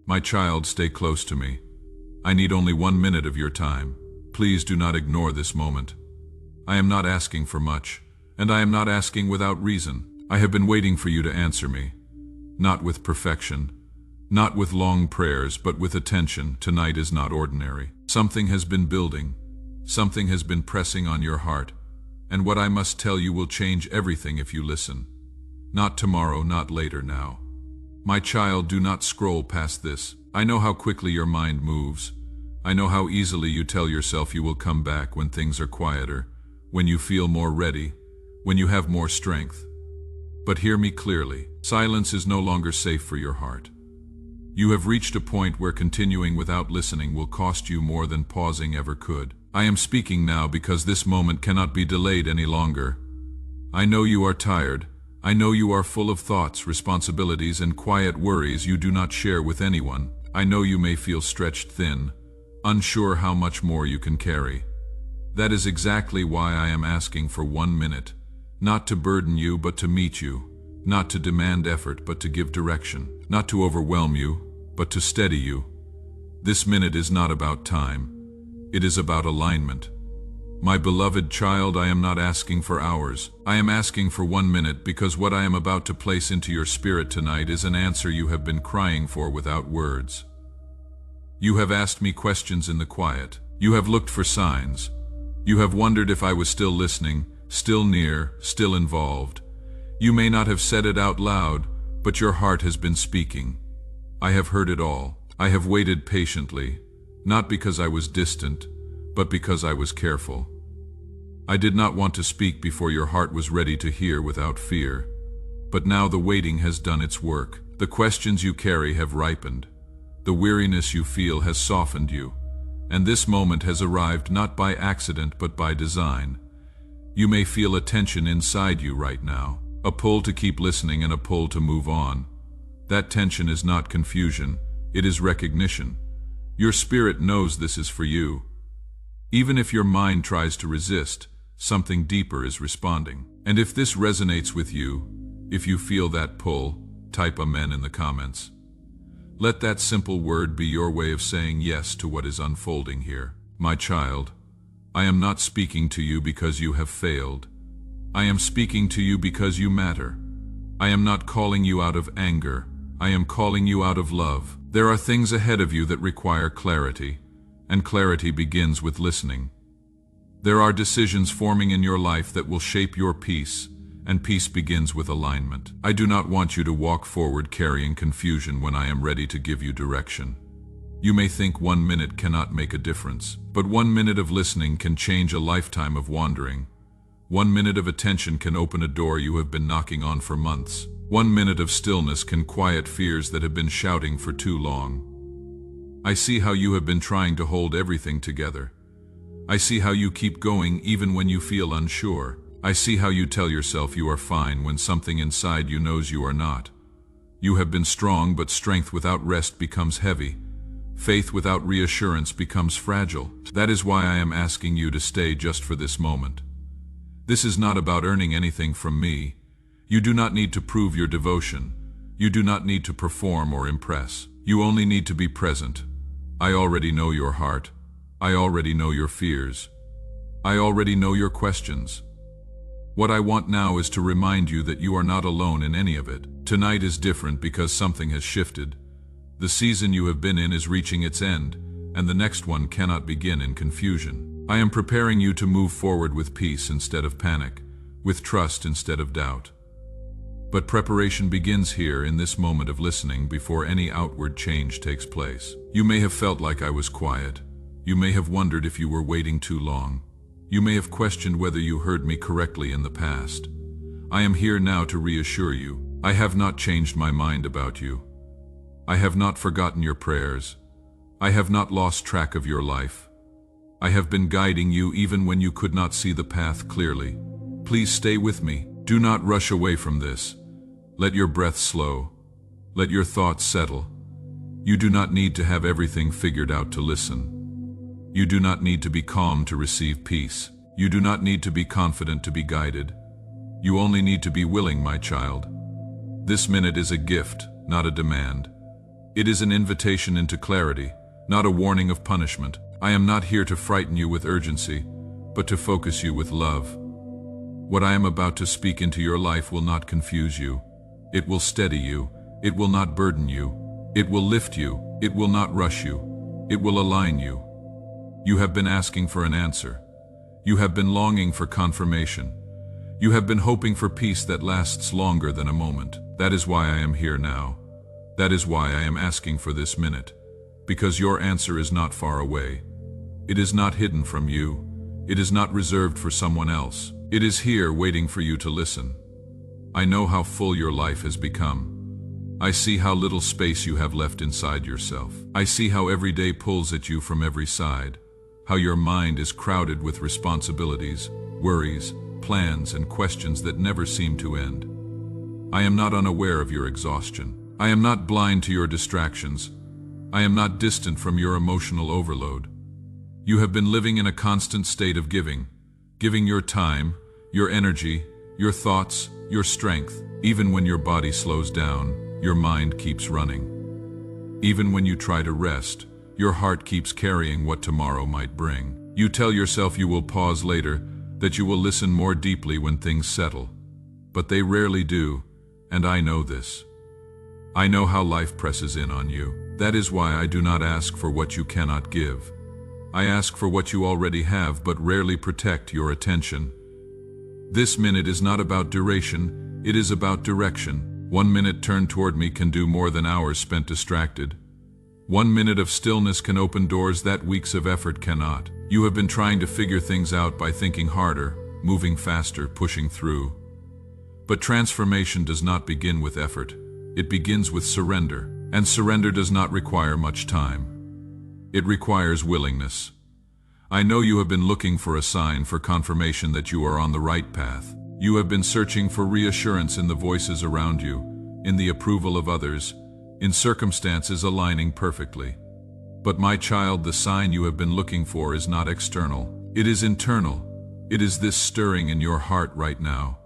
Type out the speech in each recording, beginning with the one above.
My child, stay close to me. I need only 1 minute of your time. Please do not ignore this moment. I am not asking for much, and I am not asking without reason. I have been waiting for you to answer me. Not with perfection, not with long prayers, but with attention. Tonight is not ordinary. Something has been building. Something has been pressing on your heart. And what I must tell you will change everything if you listen. Not tomorrow, not later, now. My child, do not scroll past this. I know how quickly your mind moves. I know how easily you tell yourself you will come back when things are quieter, when you feel more ready, when you have more strength. But hear me clearly. Silence is no longer safe for your heart. You have reached a point where continuing without listening will cost you more than pausing ever could. I am speaking now because this moment cannot be delayed any longer. I know you are tired. I know you are full of thoughts, responsibilities, and quiet worries you do not share with anyone. I know you may feel stretched thin, unsure how much more you can carry. That is exactly why I am asking for 1 minute, not to burden you but to meet you, not to demand effort but to give direction, not to overwhelm you but to steady you. This minute is not about time. It is about alignment. My beloved child, I am not asking for hours. I am asking for 1 minute because what I am about to place into your spirit tonight is an answer you have been crying for without words. You have asked me questions in the quiet. You have looked for signs. You have wondered if I was still listening, still near, still involved. You may not have said it out loud, but your heart has been speaking. I have heard it all. I have waited patiently, not because I was distant, but because I was careful. I did not want to speak before your heart was ready to hear without fear. But now the waiting has done its work. The questions you carry have ripened. The weariness you feel has softened you. And this moment has arrived not by accident but by design. You may feel a tension inside you right now, a pull to keep listening and a pull to move on. That tension is not confusion, it is recognition. Your spirit knows this is for you. Even if your mind tries to resist, something deeper is responding. And if this resonates with you, if you feel that pull, type amen in the comments. Let that simple word be your way of saying yes to what is unfolding here. My child, I am not speaking to you because you have failed. I am speaking to you because you matter. I am not calling you out of anger. I am calling you out of love. There are things ahead of you that require clarity, and clarity begins with listening. There are decisions forming in your life that will shape your peace, and peace begins with alignment. I do not want you to walk forward carrying confusion when I am ready to give you direction. You may think 1 minute cannot make a difference, but 1 minute of listening can change a lifetime of wandering. 1 minute of attention can open a door you have been knocking on for months. 1 minute of stillness can quiet fears that have been shouting for too long. I see how you have been trying to hold everything together. I see how you keep going even when you feel unsure. I see how you tell yourself you are fine when something inside you knows you are not. You have been strong, but strength without rest becomes heavy. Faith without reassurance becomes fragile. That is why I am asking you to stay just for this moment. This is not about earning anything from me. You do not need to prove your devotion. You do not need to perform or impress. You only need to be present. I already know your heart. I already know your fears. I already know your questions. What I want now is to remind you that you are not alone in any of it. Tonight is different because something has shifted. The season you have been in is reaching its end, and the next one cannot begin in confusion. I am preparing you to move forward with peace instead of panic, with trust instead of doubt. But preparation begins here in this moment of listening before any outward change takes place. You may have felt like I was quiet. You may have wondered if you were waiting too long. You may have questioned whether you heard me correctly in the past. I am here now to reassure you. I have not changed my mind about you. I have not forgotten your prayers. I have not lost track of your life. I have been guiding you even when you could not see the path clearly. Please stay with me. Do not rush away from this. Let your breath slow. Let your thoughts settle. You do not need to have everything figured out to listen. You do not need to be calm to receive peace. You do not need to be confident to be guided. You only need to be willing, my child. This minute is a gift, not a demand. It is an invitation into clarity, not a warning of punishment. I am not here to frighten you with urgency, but to focus you with love. What I am about to speak into your life will not confuse you. It will steady you. It will not burden you. It will lift you. It will not rush you. It will align you. You have been asking for an answer. You have been longing for confirmation. You have been hoping for peace that lasts longer than a moment. That is why I am here now. That is why I am asking for this minute. Because your answer is not far away. It is not hidden from you. It is not reserved for someone else. It is here waiting for you to listen. I know how full your life has become. I see how little space you have left inside yourself. I see how every day pulls at you from every side. How your mind is crowded with responsibilities, worries, plans, and questions that never seem to end. I am not unaware of your exhaustion. I am not blind to your distractions. I am not distant from your emotional overload. You have been living in a constant state of giving your time, your energy, your thoughts, your strength. Even when your body slows down, your mind keeps running. Even when you try to rest, your heart keeps carrying what tomorrow might bring. You tell yourself you will pause later, that you will listen more deeply when things settle. But they rarely do, and I know this. I know how life presses in on you. That is why I do not ask for what you cannot give. I ask for what you already have but rarely protect your attention. This minute is not about duration, it is about direction. 1 minute turned toward me can do more than hours spent distracted. 1 minute of stillness can open doors that weeks of effort cannot. You have been trying to figure things out by thinking harder, moving faster, pushing through. But transformation does not begin with effort. It begins with surrender, and surrender does not require much time. It requires willingness. I know you have been looking for a sign, for confirmation that you are on the right path. You have been searching for reassurance in the voices around you, in the approval of others, in circumstances aligning perfectly. But my child, the sign you have been looking for is not external. It is internal. It is this stirring in your heart right now.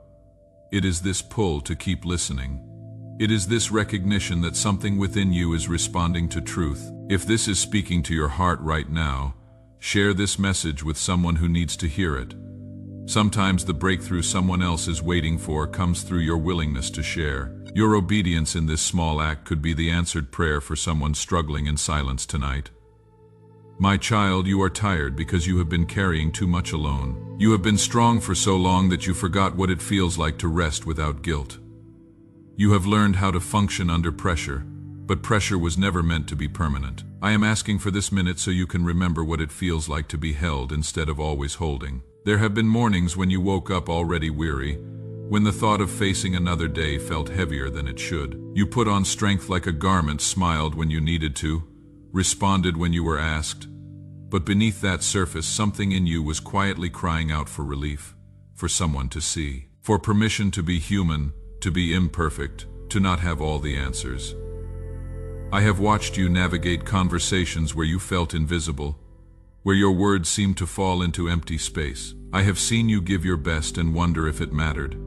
It is this pull to keep listening. It is this recognition that something within you is responding to truth. If this is speaking to your heart right now, share this message with someone who needs to hear it. Sometimes the breakthrough someone else is waiting for comes through your willingness to share. Your obedience in this small act could be the answered prayer for someone struggling in silence tonight. My child, you are tired because you have been carrying too much alone. You have been strong for so long that you forgot what it feels like to rest without guilt. You have learned how to function under pressure, but pressure was never meant to be permanent. I am asking for this minute so you can remember what it feels like to be held instead of always holding. There have been mornings when you woke up already weary, when the thought of facing another day felt heavier than it should. You put on strength like a garment, smiled when you needed to, responded when you were asked. But beneath that surface, something in you was quietly crying out for relief, for someone to see, for permission to be human, to be imperfect, to not have all the answers. I have watched you navigate conversations where you felt invisible, where your words seemed to fall into empty space. I have seen you give your best and wonder if it mattered.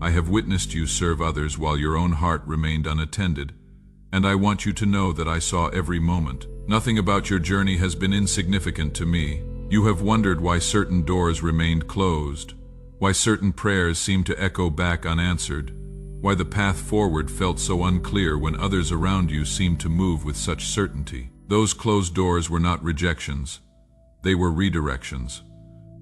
I have witnessed you serve others while your own heart remained unattended, and I want you to know that I saw every moment. Nothing about your journey has been insignificant to me. You have wondered why certain doors remained closed, why certain prayers seemed to echo back unanswered, why the path forward felt so unclear when others around you seemed to move with such certainty. Those closed doors were not rejections. They were redirections.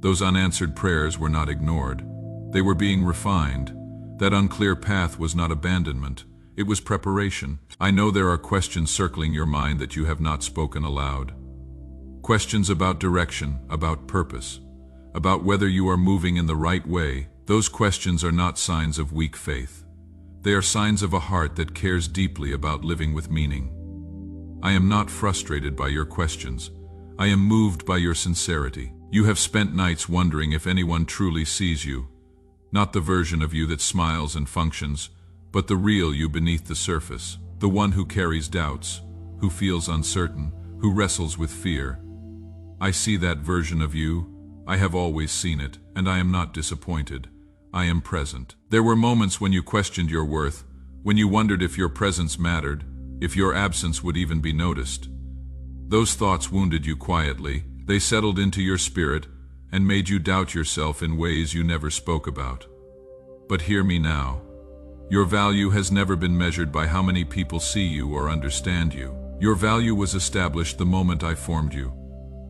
Those unanswered prayers were not ignored. They were being refined. That unclear path was not abandonment. It was preparation. I know there are questions circling your mind that you have not spoken aloud. Questions about direction, about purpose, about whether you are moving in the right way. Those questions are not signs of weak faith. They are signs of a heart that cares deeply about living with meaning. I am not frustrated by your questions. I am moved by your sincerity. You have spent nights wondering if anyone truly sees you, not the version of you that smiles and functions, but the real you beneath the surface, the one who carries doubts, who feels uncertain, who wrestles with fear. I see that version of you. I have always seen it, and I am not disappointed. I am present. There were moments when you questioned your worth, when you wondered if your presence mattered, if your absence would even be noticed. Those thoughts wounded you quietly. They settled into your spirit and made you doubt yourself in ways you never spoke about. But hear me now. Your value has never been measured by how many people see you or understand you. Your value was established the moment I formed you.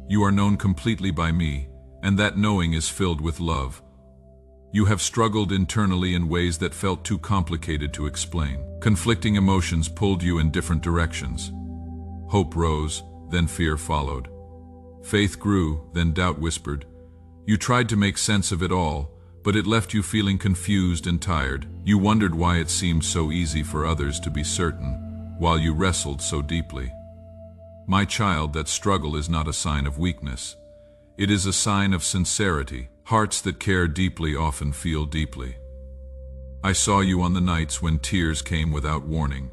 You are known completely by me, and that knowing is filled with love. You have struggled internally in ways that felt too complicated to explain. Conflicting emotions pulled you in different directions. Hope rose, then fear followed. Faith grew, then doubt whispered. You tried to make sense of it all, but it left you feeling confused and tired. You wondered why it seemed so easy for others to be certain, while you wrestled so deeply. My child, that struggle is not a sign of weakness. It is a sign of sincerity. Hearts that care deeply often feel deeply. I saw you on the nights when tears came without warning.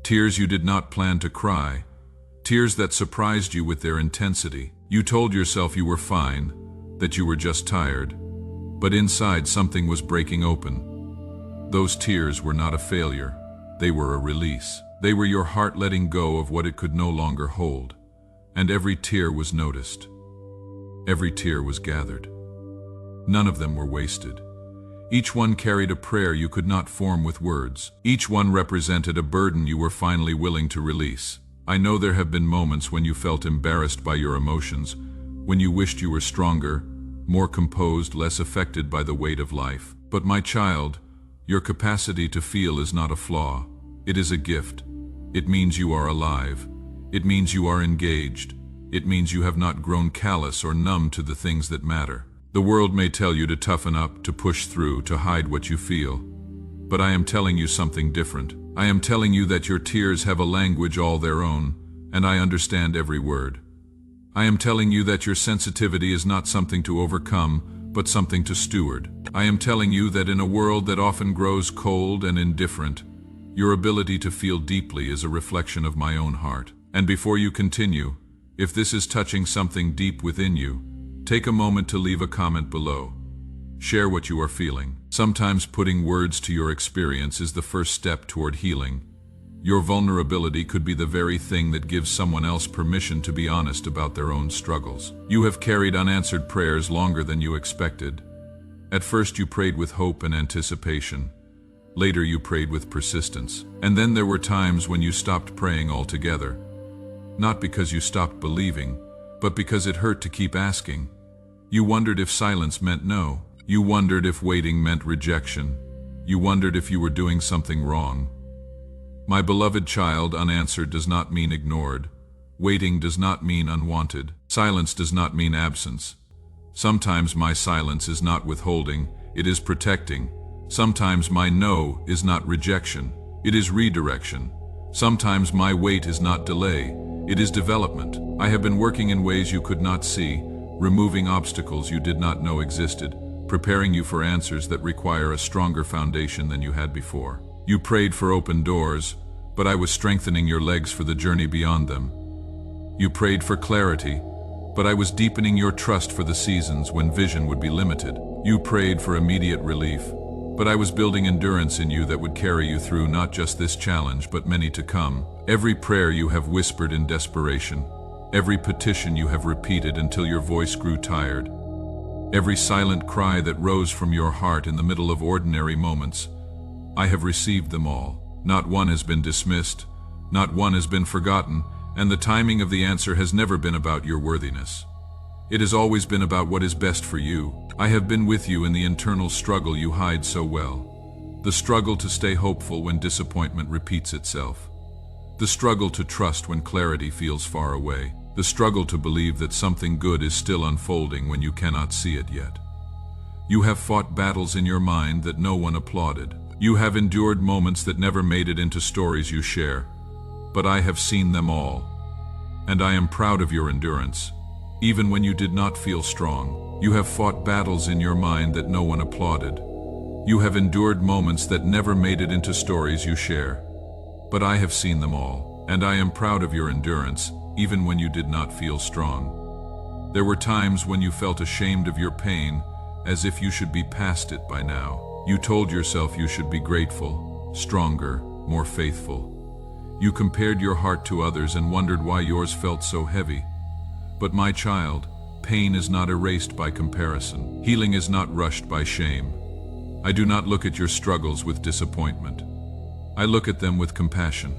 Tears you did not plan to cry. Tears that surprised you with their intensity. You told yourself you were fine, that you were just tired. But inside something was breaking open. Those tears were not a failure. They were a release. They were your heart letting go of what it could no longer hold. And every tear was noticed. Every tear was gathered. None of them were wasted. Each one carried a prayer you could not form with words. Each one represented a burden you were finally willing to release. I know there have been moments when you felt embarrassed by your emotions, when you wished you were stronger, more composed, less affected by the weight of life. But my child, your capacity to feel is not a flaw. It is a gift. It means you are alive. It means you are engaged. It means you have not grown callous or numb to the things that matter. The world may tell you to toughen up, to push through, to hide what you feel. But I am telling you something different. I am telling you that your tears have a language all their own, and I understand every word. I am telling you that your sensitivity is not something to overcome, but something to steward. I am telling you that in a world that often grows cold and indifferent, your ability to feel deeply is a reflection of my own heart. And before you continue, if this is touching something deep within you, take a moment to leave a comment below. Share what you are feeling. Sometimes putting words to your experience is the first step toward healing. Your vulnerability could be the very thing that gives someone else permission to be honest about their own struggles. You have carried unanswered prayers longer than you expected. At first you prayed with hope and anticipation. Later you prayed with persistence. And then there were times when you stopped praying altogether. Not because you stopped believing, but because it hurt to keep asking. You wondered if silence meant no. You wondered if waiting meant rejection. You wondered if you were doing something wrong. My beloved child, unanswered does not mean ignored. Waiting does not mean unwanted. Silence does not mean absence. Sometimes my silence is not withholding, it is protecting. Sometimes my no is not rejection, it is redirection. Sometimes my wait is not delay, it is development. I have been working in ways you could not see, removing obstacles you did not know existed, preparing you for answers that require a stronger foundation than you had before. You prayed for open doors, but I was strengthening your legs for the journey beyond them. You prayed for clarity, but I was deepening your trust for the seasons when vision would be limited. You prayed for immediate relief, but I was building endurance in you that would carry you through not just this challenge, but many to come. Every prayer you have whispered in desperation. Every petition you have repeated until your voice grew tired. Every silent cry that rose from your heart in the middle of ordinary moments. I have received them all. Not one has been dismissed. Not one has been forgotten. And the timing of the answer has never been about your worthiness. It has always been about what is best for you. I have been with you in the internal struggle you hide so well. The struggle to stay hopeful when disappointment repeats itself. The struggle to trust when clarity feels far away. The struggle to believe that something good is still unfolding when you cannot see it yet. You have fought battles in your mind that no one applauded. You have endured moments that never made it into stories you share. But I have seen them all. And I am proud of your endurance. Even when you did not feel strong, you have fought battles in your mind that no one applauded. You have endured moments that never made it into stories you share. But I have seen them all. And I am proud of your endurance, even when you did not feel strong. There were times when you felt ashamed of your pain, as if you should be past it by now. You told yourself you should be grateful, stronger, more faithful. You compared your heart to others and wondered why yours felt so heavy. But my child, pain is not erased by comparison. Healing is not rushed by shame. I do not look at your struggles with disappointment. I look at them with compassion.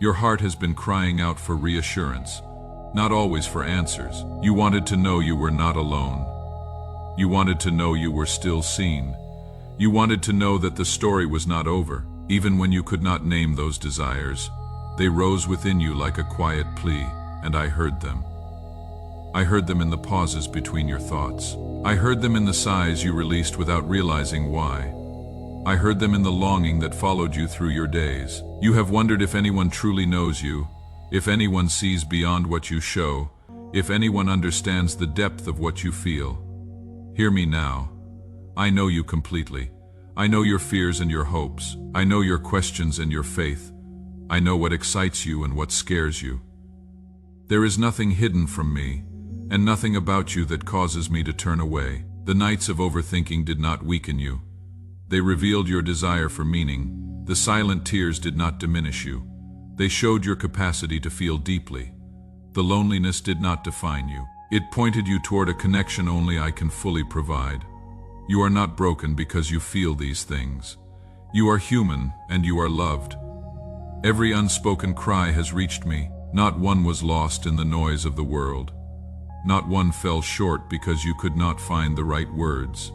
Your heart has been crying out for reassurance, not always for answers. You wanted to know you were not alone. You wanted to know you were still seen. You wanted to know that the story was not over. Even when you could not name those desires, they rose within you like a quiet plea, and I heard them. I heard them in the pauses between your thoughts. I heard them in the sighs you released without realizing why. I heard them in the longing that followed you through your days. You have wondered if anyone truly knows you, if anyone sees beyond what you show, if anyone understands the depth of what you feel. Hear me now. I know you completely. I know your fears and your hopes. I know your questions and your faith. I know what excites you and what scares you. There is nothing hidden from me, and nothing about you that causes me to turn away. The nights of overthinking did not weaken you. They revealed your desire for meaning. The silent tears did not diminish you. They showed your capacity to feel deeply. The loneliness did not define you. It pointed you toward a connection only I can fully provide. You are not broken because you feel these things. You are human and you are loved. Every unspoken cry has reached me. Not one was lost in the noise of the world. Not one fell short because you could not find the right words.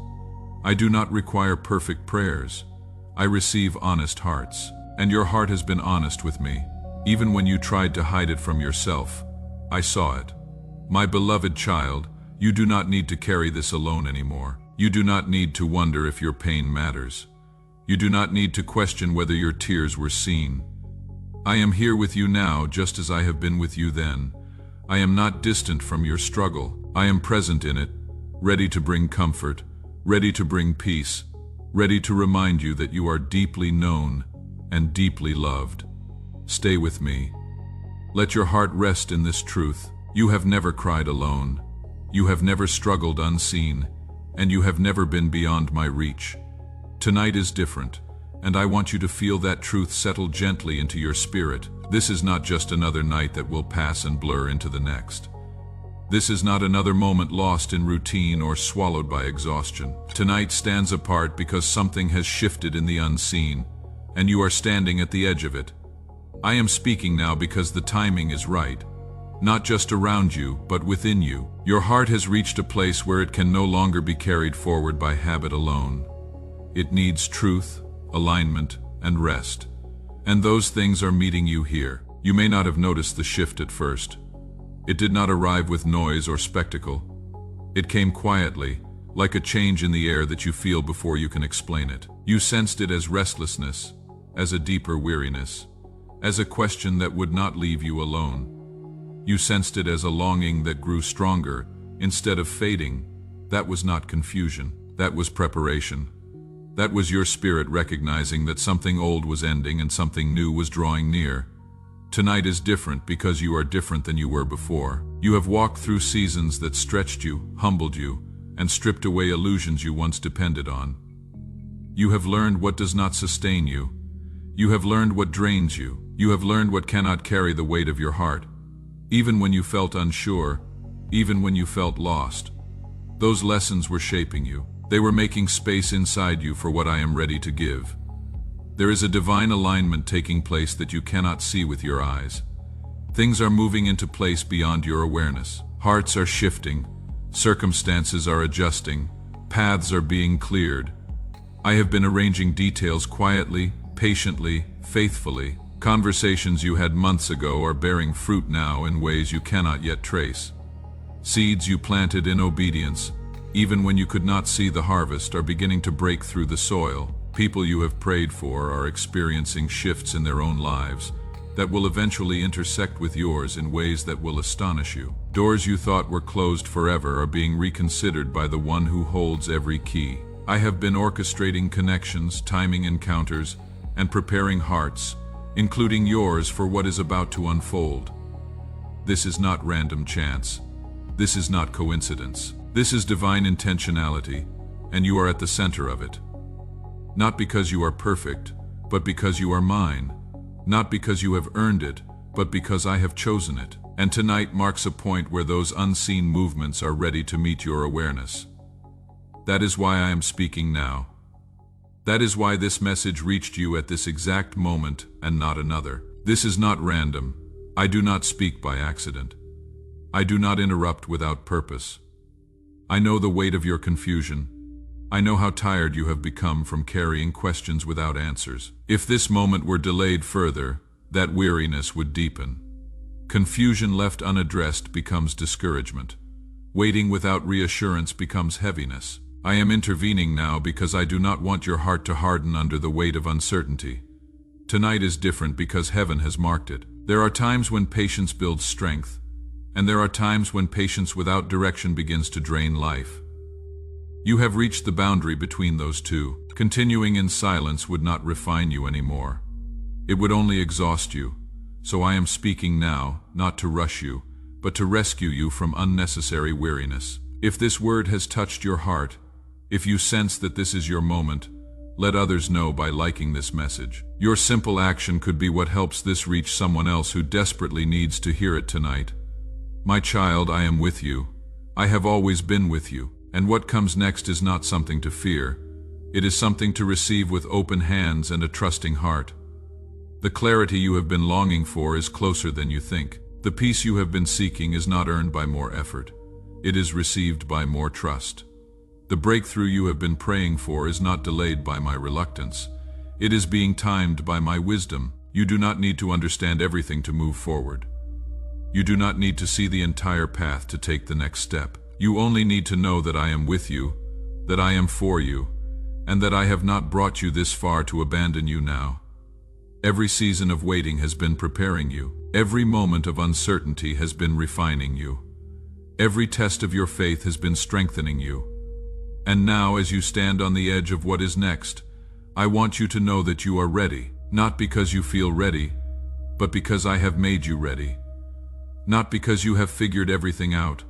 I do not require perfect prayers. I receive honest hearts. And your heart has been honest with me. Even when you tried to hide it from yourself, I saw it. My beloved child, you do not need to carry this alone anymore. You do not need to wonder if your pain matters. You do not need to question whether your tears were seen. I am here with you now just as I have been with you then. I am not distant from your struggle. I am present in it, ready to bring comfort, ready to bring peace, ready to remind you that you are deeply known and deeply loved. Stay with me. Let your heart rest in this truth. You have never cried alone. You have never struggled unseen. And you have never been beyond my reach. Tonight is different, and I want you to feel that truth settle gently into your spirit. This is not just another night that will pass and blur into the next. This is not another moment lost in routine or swallowed by exhaustion. Tonight stands apart because something has shifted in the unseen, and you are standing at the edge of it. I am speaking now because the timing is right. Not just around you, but within you. Your heart has reached a place where it can no longer be carried forward by habit alone. It needs truth, alignment, and rest. And those things are meeting you here. You may not have noticed the shift at first. It did not arrive with noise or spectacle. It came quietly, like a change in the air that you feel before you can explain it. You sensed it as restlessness, as a deeper weariness, as a question that would not leave you alone. You sensed it as a longing that grew stronger, instead of fading. That was not confusion. That was preparation. That was your spirit recognizing that something old was ending and something new was drawing near. Tonight is different because you are different than you were before. You have walked through seasons that stretched you, humbled you, and stripped away illusions you once depended on. You have learned what does not sustain you. You have learned what drains you. You have learned what cannot carry the weight of your heart. Even when you felt unsure, even when you felt lost, those lessons were shaping you. They were making space inside you for what I am ready to give. There is a divine alignment taking place that you cannot see with your eyes. Things are moving into place beyond your awareness. Hearts are shifting, circumstances are adjusting, paths are being cleared. I have been arranging details quietly, patiently, faithfully. Conversations you had months ago are bearing fruit now in ways you cannot yet trace. Seeds you planted in obedience, even when you could not see the harvest, are beginning to break through the soil. People you have prayed for are experiencing shifts in their own lives that will eventually intersect with yours in ways that will astonish you. Doors you thought were closed forever are being reconsidered by the one who holds every key. I have been orchestrating connections, timing encounters, and preparing hearts, including yours, for what is about to unfold. This is not random chance. This is not coincidence. This is divine intentionality, and you are at the center of it. Not because you are perfect, but because you are mine. not because you have earned it, but because I have chosen it. And tonight marks a point where those unseen movements are ready to meet your awareness. That is why I am speaking now. That is why this message reached you at this exact moment and not another. This is not random. I do not speak by accident. I do not interrupt without purpose. I know the weight of your confusion. I know how tired you have become from carrying questions without answers. If this moment were delayed further, that weariness would deepen. Confusion left unaddressed becomes discouragement. Waiting without reassurance becomes heaviness. I am intervening now because I do not want your heart to harden under the weight of uncertainty. Tonight is different because heaven has marked it. There are times when patience builds strength, and there are times when patience without direction begins to drain life. You have reached the boundary between those two. Continuing in silence would not refine you anymore. It would only exhaust you. So I am speaking now, not to rush you, but to rescue you from unnecessary weariness. If this word has touched your heart, if you sense that this is your moment, let others know by liking this message. Your simple action could be what helps this reach someone else who desperately needs to hear it tonight. My child, I am with you. I have always been with you. And what comes next is not something to fear. It is something to receive with open hands and a trusting heart. The clarity you have been longing for is closer than you think. The peace you have been seeking is not earned by more effort. It is received by more trust. The breakthrough you have been praying for is not delayed by my reluctance. It is being timed by my wisdom. You do not need to understand everything to move forward. You do not need to see the entire path to take the next step. You only need to know that I am with you, that I am for you, and that I have not brought you this far to abandon you now. Every season of waiting has been preparing you. Every moment of uncertainty has been refining you. Every test of your faith has been strengthening you. And now, as you stand on the edge of what is next, I want you to know that you are ready, not because you feel ready, but because I have made you ready. Not because you have figured everything out,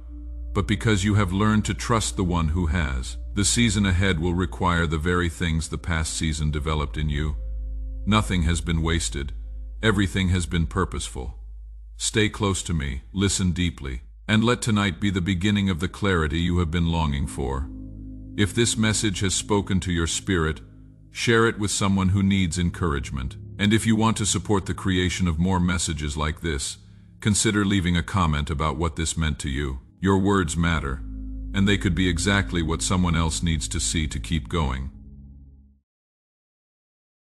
but because you have learned to trust the one who has. The season ahead will require the very things the past season developed in you. Nothing has been wasted. Everything has been purposeful. Stay close to me, listen deeply, and let tonight be the beginning of the clarity you have been longing for. If this message has spoken to your spirit, share it with someone who needs encouragement. And if you want to support the creation of more messages like this, consider leaving a comment about what this meant to you. Your words matter, and they could be exactly what someone else needs to see to keep going.